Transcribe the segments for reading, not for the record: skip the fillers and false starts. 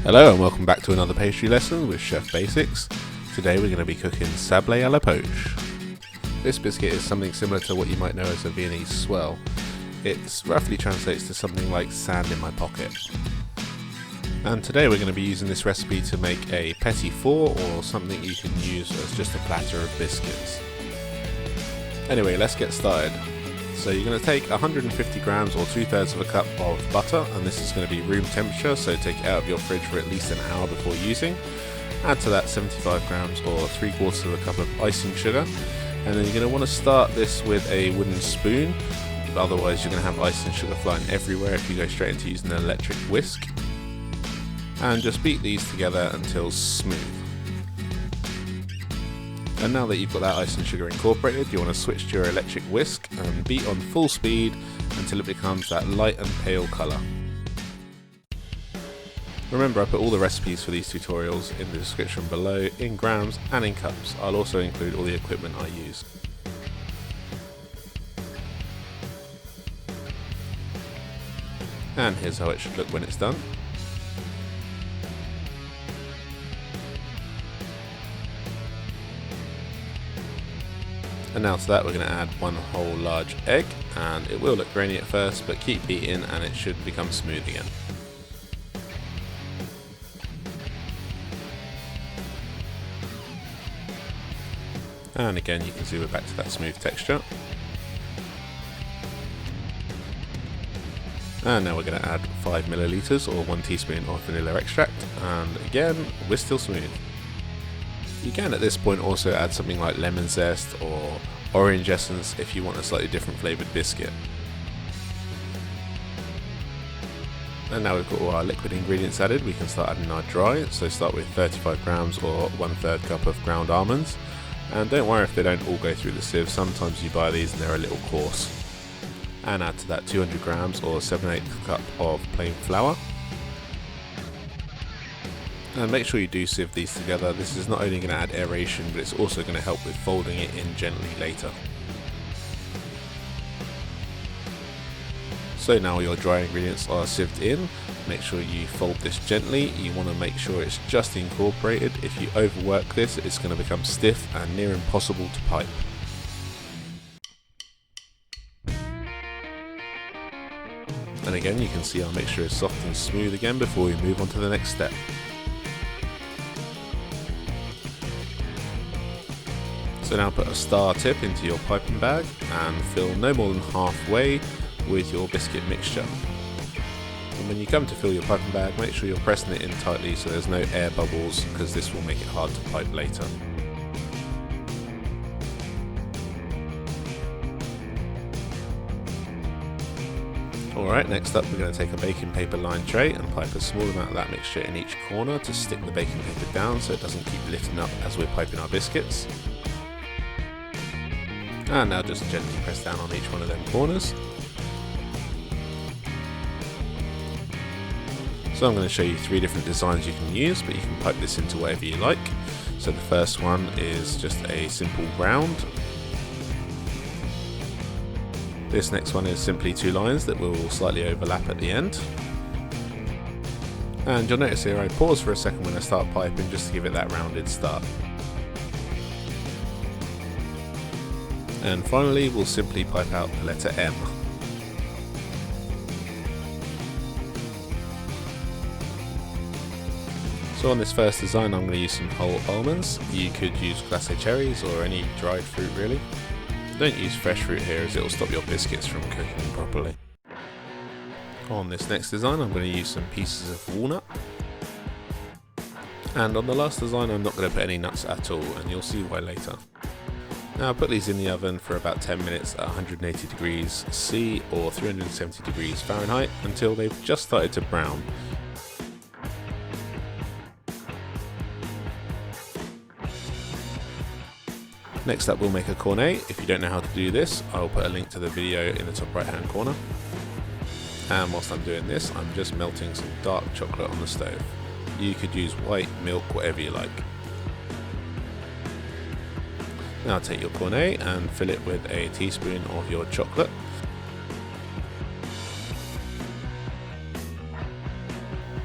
Hello and welcome back to another pastry lesson with Chef Basics. Today we're going to be cooking Sable à la Poche. This biscuit is something similar to what you might know as a Viennese Whirl. It roughly translates to something like sand in my pocket. And today we're going to be using this recipe to make a petit four, or something you can use as just a platter of biscuits. Anyway, let's get started. So you're going to take 150 grams or 2/3 of a cup of butter, and this is going to be room temperature, so take it out of your fridge for at least an hour before using. Add to that 75 grams or 3/4 of a cup of icing sugar, and then you're going to want to start this with a wooden spoon, otherwise you're going to have icing sugar flying everywhere if you go straight into using an electric whisk. And just beat these together until smooth. And now that you've got that icing sugar incorporated, you want to switch to your electric whisk and beat on full speed until it becomes that light and pale colour. Remember, I put all the recipes for these tutorials in the description below, in grams and in cups. I'll also include all the equipment I use. And here's how it should look when it's done. And now to that we're going to add one whole large egg, and it will look grainy at first, but keep beating and it should become smooth again. And again you can see we're back to that smooth texture. And now we're going to add 5 milliliters or 1 teaspoon of vanilla extract, and again we're still smooth. You can at this point also add something like lemon zest or orange essence if you want a slightly different flavoured biscuit. And now we've got all our liquid ingredients added, we can start adding our dry. So start with 35 grams or 1/3 cup of ground almonds. And don't worry if they don't all go through the sieve, sometimes you buy these and they're a little coarse. And add to that 200 grams or 7/8 cup of plain flour. And make sure you do sieve these together. This is not only going to add aeration, but it's also going to help with folding it in gently later. So now your dry ingredients are sieved in. Make sure you fold this gently. You want to make sure it's just incorporated. If you overwork this, it's going to become stiff and near impossible to pipe. And again, you can see our mixture is soft and smooth again before we move on to the next step. So now put a star tip into your piping bag and fill no more than halfway with your biscuit mixture. And when you come to fill your piping bag, make sure you're pressing it in tightly so there's no air bubbles, because this will make it hard to pipe later. Alright, next up we're going to take a baking paper lined tray and pipe a small amount of that mixture in each corner to stick the baking paper down so it doesn't keep lifting up as we're piping our biscuits. And now just gently press down on each one of them corners. So I'm going to show you 3 different designs you can use, but you can pipe this into whatever you like. So the first one is just a simple round. This next one is simply 2 lines that will slightly overlap at the end. And you'll notice here I pause for a second when I start piping just to give it that rounded start. And finally we'll simply pipe out the letter M. So on this first design I'm going to use some whole almonds. You could use glacé cherries or any dried fruit really. Don't use fresh fruit here as it will stop your biscuits from cooking properly. On this next design I'm going to use some pieces of walnut. And on the last design I'm not going to put any nuts at all, and you'll see why later. Now put these in the oven for about 10 minutes at 180 degrees C or 370 degrees Fahrenheit until they've just started to brown. Next up we'll make a cornet. If you don't know how to do this, I'll put a link to the video in the top right hand corner. And whilst I'm doing this, I'm just melting some dark chocolate on the stove. You could use white, milk, whatever you like. Now take your cornet and fill it with a teaspoon of your chocolate.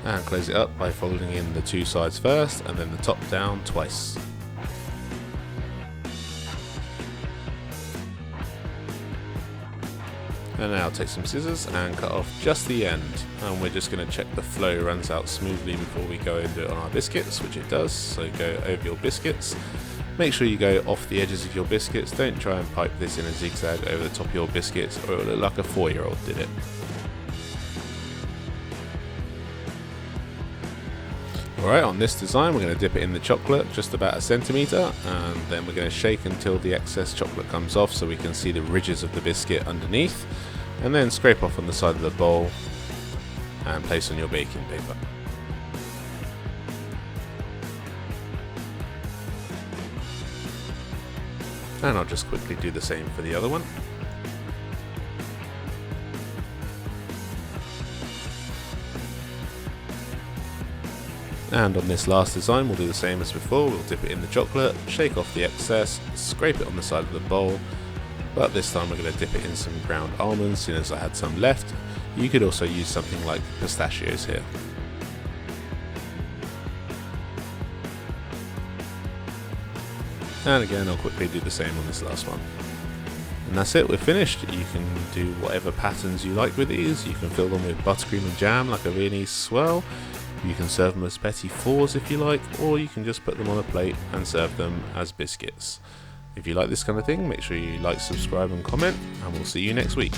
And close it up by folding in the two sides first and then the top down twice. And now take some scissors and cut off just the end, and we're just going to check the flow runs out smoothly before we go and do it on our biscuits, which it does. So go over your biscuits, make sure you go off the edges of your biscuits, don't try and pipe this in a zigzag over the top of your biscuits or it will look like a 4-year-old did it. Alright, on this design we're going to dip it in the chocolate just about 1 centimetre, and then we're going to shake until the excess chocolate comes off so we can see the ridges of the biscuit underneath, and then scrape off on the side of the bowl and place on your baking paper. And I'll just quickly do the same for the other one. And on this last design we'll do the same as before, we'll dip it in the chocolate, shake off the excess, scrape it on the side of the bowl, but this time we're going to dip it in some ground almonds, seeing as I had some left. You could also use something like pistachios here. And again I'll quickly do the same on this last one. And that's it, we're finished. You can do whatever patterns you like with these. You can fill them with buttercream and jam like a Viennese Swirl. You can serve them as petit fours if you like, or you can just put them on a plate and serve them as biscuits. If you like this kind of thing, make sure you like, subscribe and comment, and we'll see you next week.